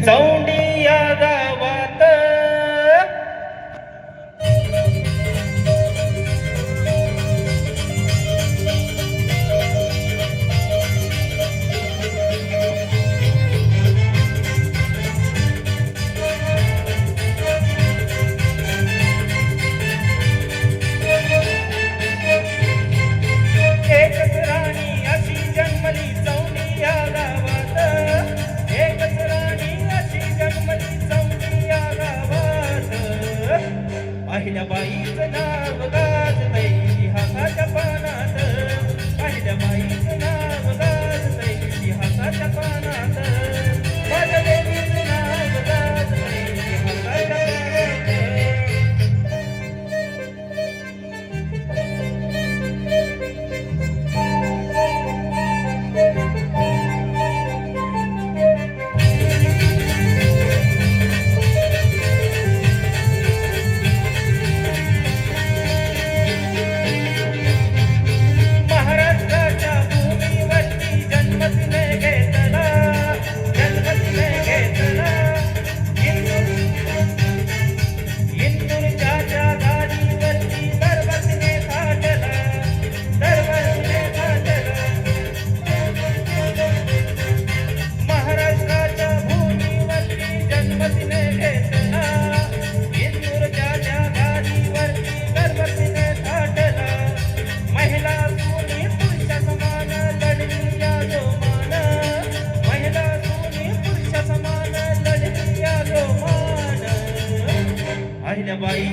चौंडी या गावात एकच राणी अशी जन्मली चौंडी या गावात एकच राणी अशी जन्मली चौंडी या गावात अहिल्याबाईचं नाव गाजतंय इतिहासाच्या पानात अहिल्याबाईचं नाव गाजतंय इतिहासाच्या पानात माझ्या देवीचं नाव गाजतंय इतिहासाच्या महाराष्ट्राच्या भूमीवरती जन्म तिने घेतला इंदूरच्या गाडीवरती गर्व तिने थाटला महाराष्ट्राच्या भूमीवरती जन्म तिने घेतला इंदूरच्या गाडीवरती गर्व तिने थाटला महिला सोनी पुरुष समान लढली या जोमान महिला सोनी पुरुष समान लढली या जोमान अहिल्याबाई